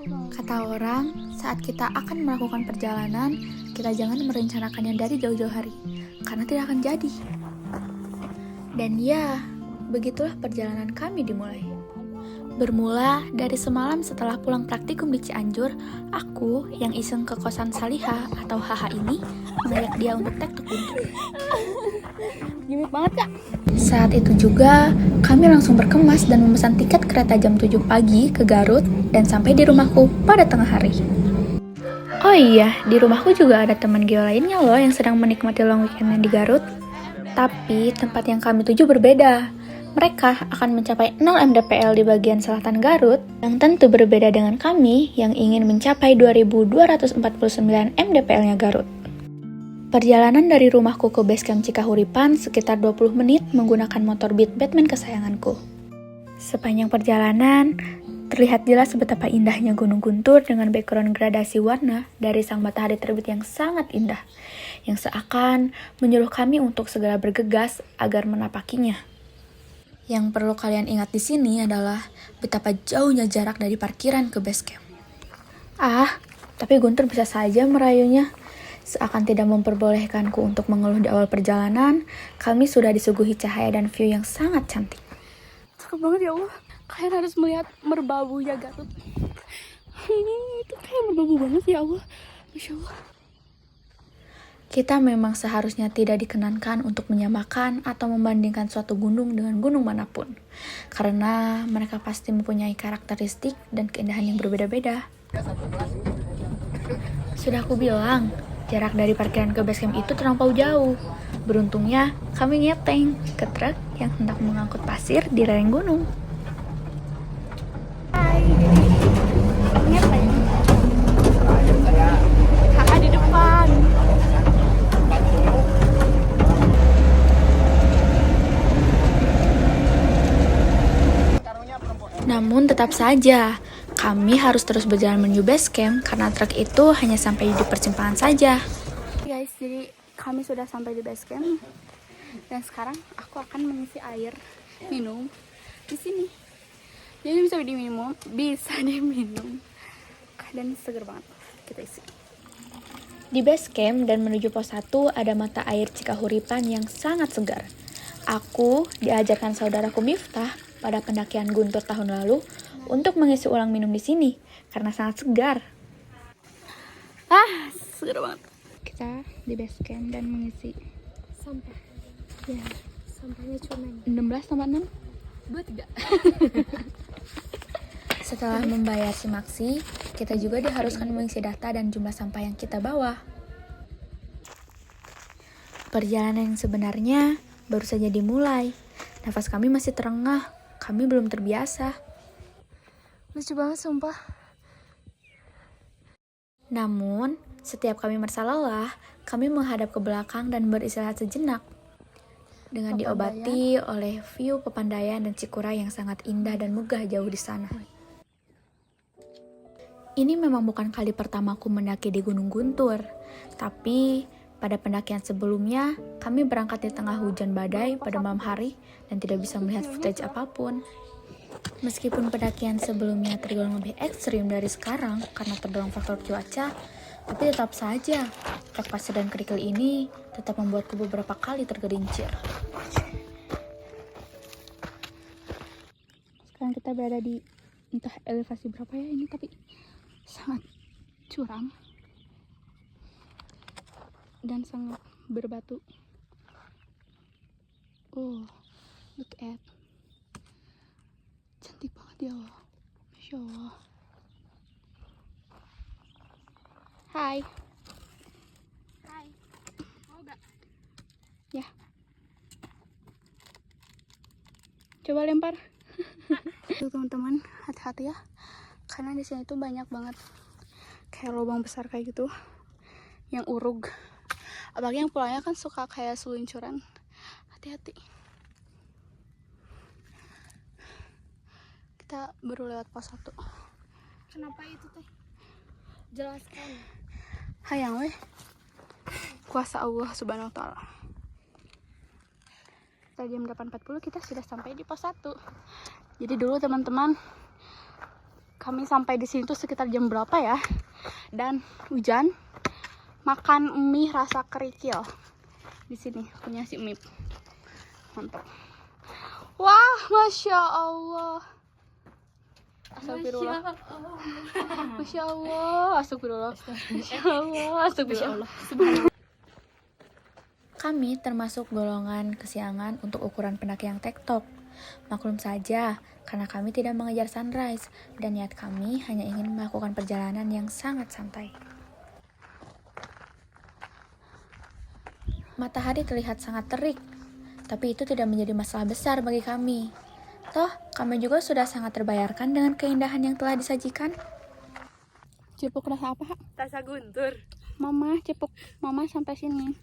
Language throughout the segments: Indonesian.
Kata orang, saat kita akan melakukan perjalanan, kita jangan merencanakannya dari jauh-jauh hari, karena tidak akan jadi. Dan ya, begitulah perjalanan kami dimulai. Bermula dari semalam setelah pulang praktikum di Cianjur, aku yang iseng ke kosan Saliha atau Haha ini mengajak dia untuk tektok Guntur. Gimik banget kak. Saat itu juga, kami langsung berkemas dan memesan tiket kereta jam 7 pagi ke Garut dan sampai di rumahku pada tengah hari. Oh iya, di rumahku juga ada teman Geo lainnya loh yang sedang menikmati long weekendnya di Garut. Tapi tempat yang kami tuju berbeda. Mereka akan mencapai 0 mdpl di bagian selatan Garut, yang tentu berbeda dengan kami yang ingin mencapai 2249 mdpl-nya Garut. Perjalanan dari rumahku ke basecamp Cikahuripan sekitar 20 menit menggunakan motor Beat Batman kesayanganku. Sepanjang perjalanan, terlihat jelas betapa indahnya Gunung Guntur dengan background gradasi warna dari sang matahari terbit yang sangat indah, yang seakan menyuruh kami untuk segera bergegas agar menapakinya. Yang perlu kalian ingat di sini adalah betapa jauhnya jarak dari parkiran ke basecamp. Tapi Guntur bisa saja merayunya. Seakan tidak memperbolehkanku untuk mengeluh di awal perjalanan, kami sudah disuguhi cahaya dan view yang sangat cantik. Cakep banget ya Allah. Kalian harus melihat merbabunya Garut. Itu kayak merbabu banget ya Allah. Masya Allah. Kita memang seharusnya tidak dikenankan untuk menyamakan atau membandingkan suatu gunung dengan gunung manapun. Karena mereka pasti mempunyai karakteristik dan keindahan yang berbeda-beda. Sudah aku bilang, jarak dari parkiran ke basecamp itu terlampau jauh. Beruntungnya, kami ngeteng ke truk yang hendak mengangkut pasir di lereng gunung. Ngeteng. Kakak di depan. Namun tetap saja, kami harus terus berjalan menuju basecamp karena truk itu hanya sampai di persimpangan saja. Guys, jadi kami sudah sampai di basecamp. Dan sekarang aku akan mengisi air minum di sini. Jadi bisa diminum. Dan seger banget. Kita isi. Di basecamp dan menuju pos 1 ada mata air Cikahuripan yang sangat segar. Aku diajarkan saudaraku Miftah pada pendakian Guntur tahun lalu untuk mengisi ulang minum di sini karena sangat segar. Seger banget. Kita di basecamp dan mengisi Sampah. Ya, sampahnya cuma 16 tambah 6. 23. Setelah membayar simaksi, kita juga diharuskan mengisi data dan jumlah sampah yang kita bawa. Perjalanan yang sebenarnya baru saja dimulai. Nafas kami masih terengah, kami belum terbiasa. Lucu banget sumpah. Namun, setiap kami merasa lelah, kami menghadap ke belakang dan beristirahat sejenak. Dengan diobati oleh view Pepandayan dan Cikuray yang sangat indah dan megah jauh di sana. Ini memang bukan kali pertamaku mendaki di Gunung Guntur, tapi pada pendakian sebelumnya, kami berangkat di tengah hujan badai pada malam hari dan tidak bisa melihat footage apapun. Meskipun pendakian sebelumnya tergolong lebih ekstrim dari sekarang karena terdorong faktor cuaca, tapi tetap saja, trek pasir dan kerikil ini tetap membuatku beberapa kali tergelincir. Sekarang kita berada di entah elevasi berapa ya ini, tapi sangat curam dan sangat berbatu. Oh, look at, cantik banget ya Allah. Masya Allah. Hai. Mau gak? Ya. Coba lempar. Tuh teman-teman, hati-hati ya. Karena di sini tuh banyak banget kayak lubang besar kayak gitu yang urug. Apalagi yang pulangnya kan suka kayak seluncuran. Hati-hati. Kita baru lewat pos 1. Kenapa itu teh? Jelaskan. Hayang weh. Kuasa Allah Subhanahu wa taala. Kita jam 8.40 kita sudah sampai di pos 1. Jadi dulu teman-teman, Kami sampai di sini tuh sekitar jam berapa ya? Dan hujan. Makan mie rasa kerikil. Di sini punya si Mip. Mantap. Wah, masya Allah. Astagfirullah. Masya Allah. Astagfirullah. Masya Allah. Astagfirullah. Kami termasuk golongan kesiangan untuk ukuran pendaki yang tektok. Maklum saja, karena kami tidak mengejar sunrise, dan niat kami hanya ingin melakukan perjalanan yang sangat santai. Matahari terlihat sangat terik, tapi itu tidak menjadi masalah besar bagi kami. Toh, kami juga sudah sangat terbayarkan dengan keindahan yang telah disajikan. Cepuk rasa apa, Hak? Rasa guntur. Mama, cepuk. Mama sampai sini.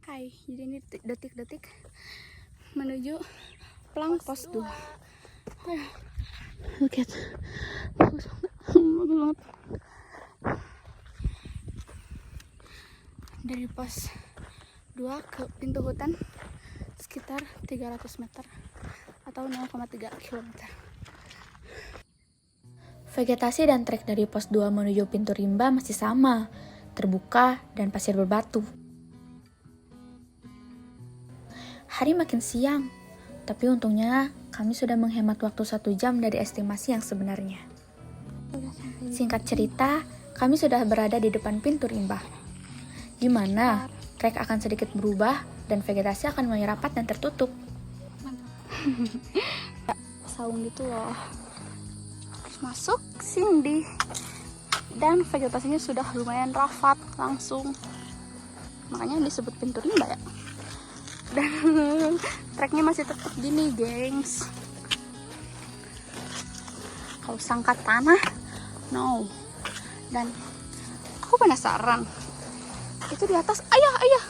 Hai, jadi ini detik-detik menuju pelang pos 2. Look at. Bagus banget. Dari pos 2 ke pintu hutan sekitar 300 meter atau 0,3 km. Vegetasi dan trek dari pos 2 menuju pintu rimba masih sama, terbuka dan pasir berbatu. Hari makin siang, tapi untungnya kami sudah menghemat waktu 1 jam dari estimasi yang sebenarnya. Singkat cerita, kami sudah berada di depan pintu rimba. Gimana? Trek akan sedikit berubah dan vegetasi akan mulai rapat dan tertutup. Saung gitu loh. Masuk sini dan vegetasinya sudah lumayan rapat langsung. Makanya disebut pintu rimba ya. Dan treknya masih tetap gini, gengs. Kalau sangka tanah, no. Dan aku penasaran. Itu di atas, ayah.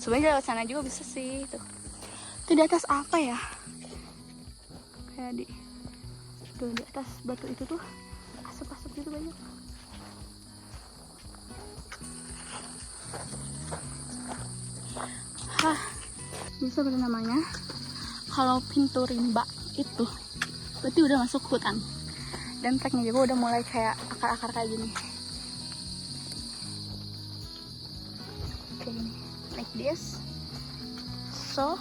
Sebenarnya lewat sana juga bisa sih. Itu di atas apa ya? Kayak di atas batu itu tuh asap-asap gitu banyak. Bisa berarti namanya kalau pintu rimba itu berarti udah masuk hutan, dan treknya juga udah mulai kayak akar-akar kayak gini. Kayak gini, like this. So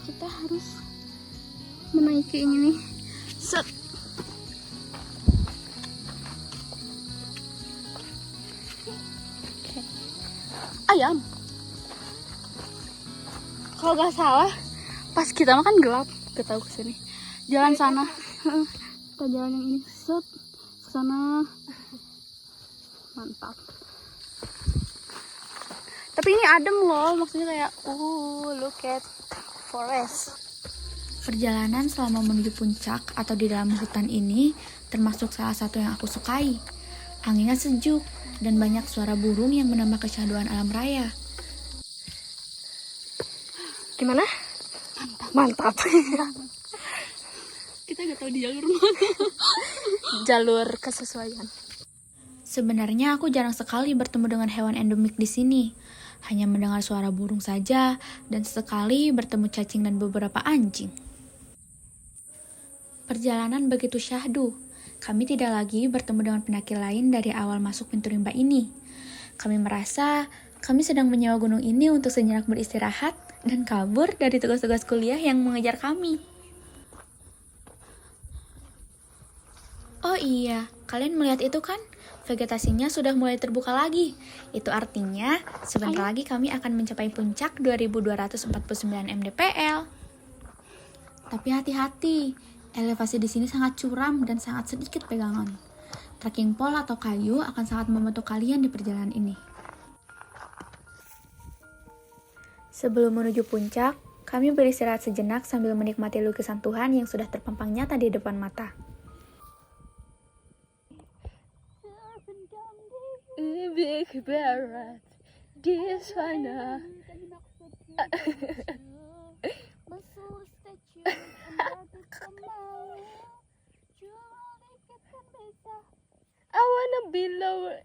kita harus menaiki ini nih. Set. Okay. Ayam. Kalau nggak salah, pas kita makan gelap, kita tahu kesini. Jalan sana, kita jalan yang ini, set, kesana, mantap. Tapi ini adem loh, maksudnya kayak, look at forest. Perjalanan selama menuju puncak atau di dalam hutan ini termasuk salah satu yang aku sukai. Anginnya sejuk dan banyak suara burung yang menambah kesyahduan alam raya. Gimana? Mantap. Kita nggak tahu di jalur mana. Jalur kesesuaian. Sebenarnya aku jarang sekali bertemu dengan hewan endemik di sini. Hanya mendengar suara burung saja dan sesekali bertemu cacing dan beberapa anjing. Perjalanan begitu syahdu. Kami tidak lagi bertemu dengan pendaki lain dari awal masuk pintu rimba ini. Kami merasa kami sedang menyewa gunung ini untuk sejenak beristirahat dan kabur dari tugas-tugas kuliah yang mengejar kami. Oh iya, kalian melihat itu kan? Vegetasinya sudah mulai terbuka lagi. Itu artinya sebentar lagi kami akan mencapai puncak 2249 mdpl. Tapi hati-hati, elevasi di sini sangat curam dan sangat sedikit pegangan. Trekking pole atau kayu akan sangat membantu kalian di perjalanan ini. Sebelum menuju puncak, kami beristirahat sejenak sambil menikmati lukisan Tuhan yang sudah terpampang nyata di depan mata. Big Barat di sana. I wanna be lower.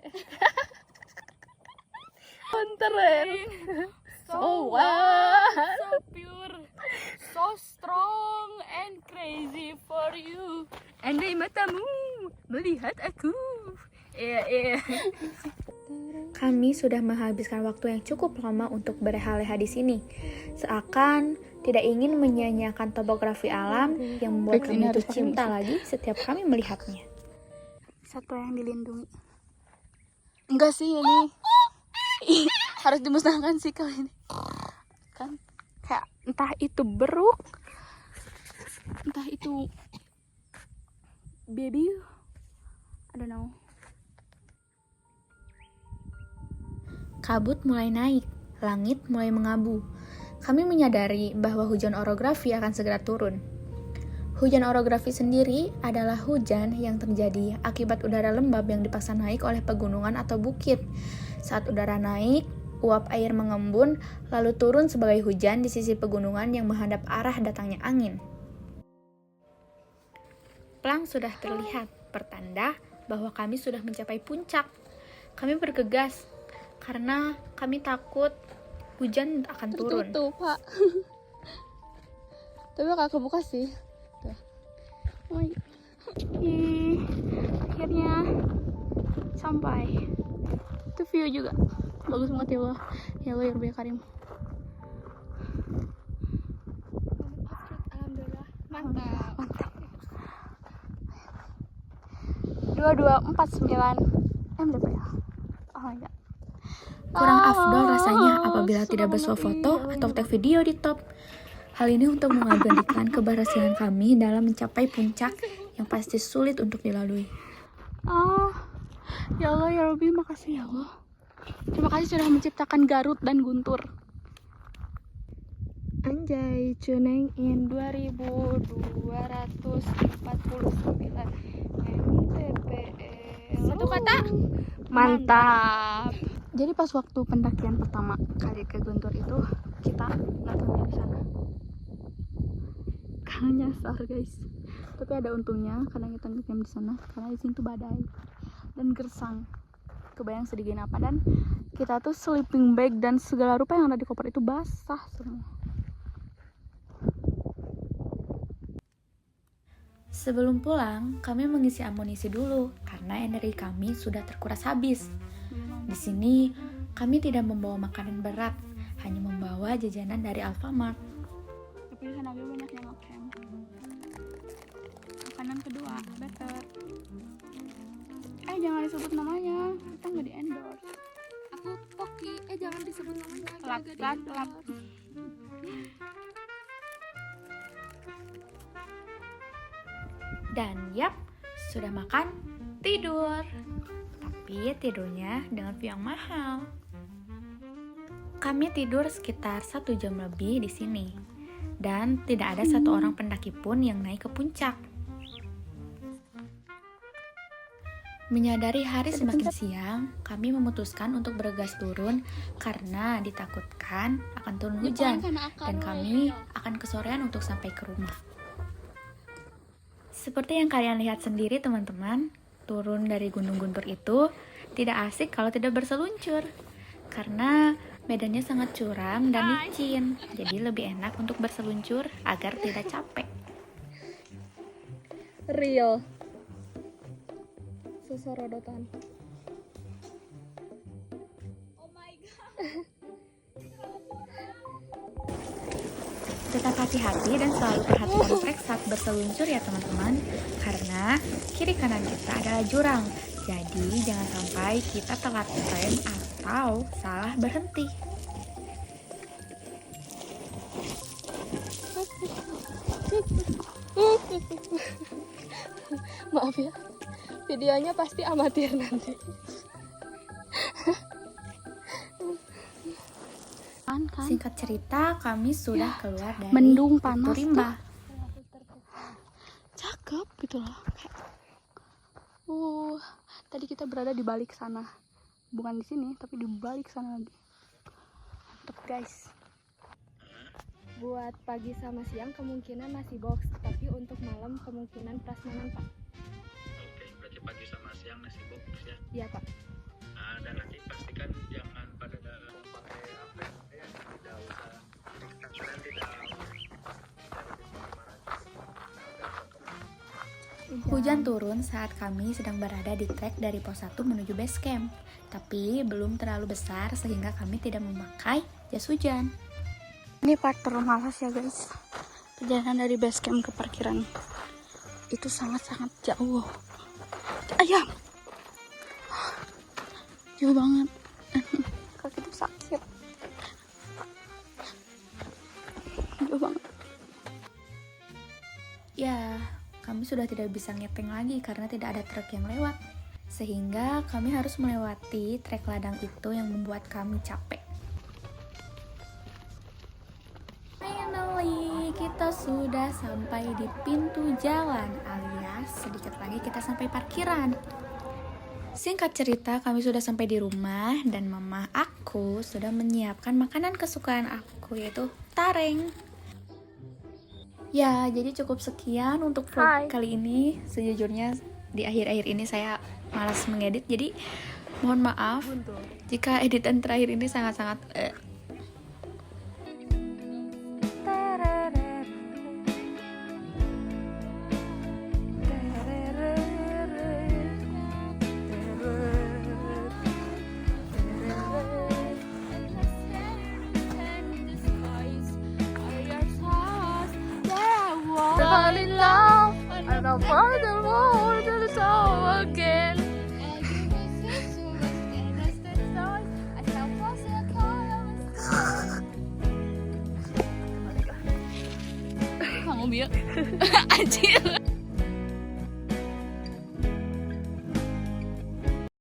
On terrain. So wild. So pure. so strong and crazy for you. Andai matamu melihat aku. Iya. Kami sudah menghabiskan waktu yang cukup lama untuk berleha-leha di sini. Seakan tidak ingin menyia-nyiakan topografi alam yang membuat Fix, kami ini itu harus pakai cinta musik. lagi setiap kami melihatnya. Satwa yang dilindungi. Enggak sih ini. Harus dimusnahkan sih kali ini. Kan kayak entah itu beruk, entah itu baby, I don't know. Kabut mulai naik, langit mulai mengabu. Kami menyadari bahwa hujan orografi akan segera turun. Hujan orografi sendiri adalah hujan yang terjadi akibat udara lembab yang dipaksa naik oleh pegunungan atau bukit. Saat udara naik, uap air mengembun, lalu turun sebagai hujan di sisi pegunungan yang menghadap arah datangnya angin. Pelang sudah terlihat, pertanda bahwa kami sudah mencapai puncak. Kami bergegas, karena kami takut hujan akan turun. Tertutup, Pak. Tapi bakal kebuka sih. Tuh. Oh my God. Akhirnya sampai. Itu view juga bagus banget ya Allah. Ya Allah ya Rabbi ya Karim. Alhamdulillah. Mantap. Mantap. 2249 mdpl. Oh my God. Kurang afdol rasanya apabila tidak bersuah foto atau tag video di top. Hal ini untuk mengabadikan keberhasilan kami dalam mencapai puncak yang pasti sulit untuk dilalui. Ya Allah ya Rabbi, makasih ya Allah. Terima kasih sudah menciptakan Garut dan Guntur. Anjay, tuning in 2249 mdpl. Satu kata. Mantap. Jadi pas waktu pendakian pertama kali ke Guntur itu kita nggak tahu di sana. Karena nyasar guys. Tapi ada untungnya karena kita ngecamp di sana karena di sini tuh badai dan gersang. Kebayang sedingin apa, dan kita tuh sleeping bag dan segala rupa yang ada di koper itu basah semua. Sebelum pulang, kami mengisi amunisi dulu karena energi kami sudah terkuras habis. Di sini, kami tidak membawa makanan berat, hanya membawa jajanan dari Alfamart. Tapi di sana juga banyak yang ngecamp. Makanan kedua, better. Jangan disebut namanya, kita nggak di endorse. Aku Poki. Jangan disebut namanya. Lap. Dan yap, sudah makan, tidur. Tapi tidurnya dengan view yang mahal. Kami tidur sekitar 1 jam lebih di sini. Dan tidak ada satu orang pendaki pun yang naik ke puncak. Menyadari hari semakin siang, kami memutuskan untuk bergegas turun karena ditakutkan akan turun hujan dan kami akan kesorean untuk sampai ke rumah. Seperti yang kalian lihat sendiri teman-teman, turun dari Gunung Guntur itu tidak asik kalau tidak berseluncur karena medannya sangat curam dan licin, jadi lebih enak untuk berseluncur agar tidak capek. Real. Sesorodotan. Tetap hati-hati dan selalu perhatikan trek saat berseluncur ya teman-teman, karena kiri kanan kita adalah jurang, jadi jangan sampai kita telat rem atau salah berhenti. Maaf ya. Videonya pasti amatir nanti. Kan? Singkat cerita, kami sudah keluar dari Mendung panas Bukit Rimba. Cakep gitu loh. Tadi kita berada di balik sana. Bukan di sini, tapi di balik sana lagi. Mantap guys. Buat pagi sama siang kemungkinan masih box, tapi untuk malam kemungkinan prasmanan Pak. Oke, berarti pagi sama siang nasi box ya. Iya Pak. Nah, dan nanti pastikan jangan pada pakai apa ya, tidak usah kalian tidak Hujan turun saat kami sedang berada di trek dari pos 1 menuju base camp, tapi belum terlalu besar sehingga kami tidak memakai jas hujan. Ini part termalas ya guys. Perjalanan dari base camp ke parkiran itu sangat-sangat jauh. Ayam, jauh banget. Kaki itu sakit. Jauh banget. Ya, kami sudah tidak bisa ngeteng lagi karena tidak ada truk yang lewat. Sehingga kami harus melewati trek ladang itu yang membuat kami capek. Finally, kita sudah sampai di pintu jalan, alias sedikit lagi kita sampai parkiran. Singkat cerita, kami sudah sampai di rumah dan mama aku sudah menyiapkan makanan kesukaan aku, yaitu tareng. Ya, jadi cukup sekian untuk vlog kali ini. Sejujurnya di akhir-akhir ini saya malas mengedit, jadi mohon maaf jika editan terakhir ini sangat-sangat Fall in love, and I'll fall the world to so again. Kamu biar anjir.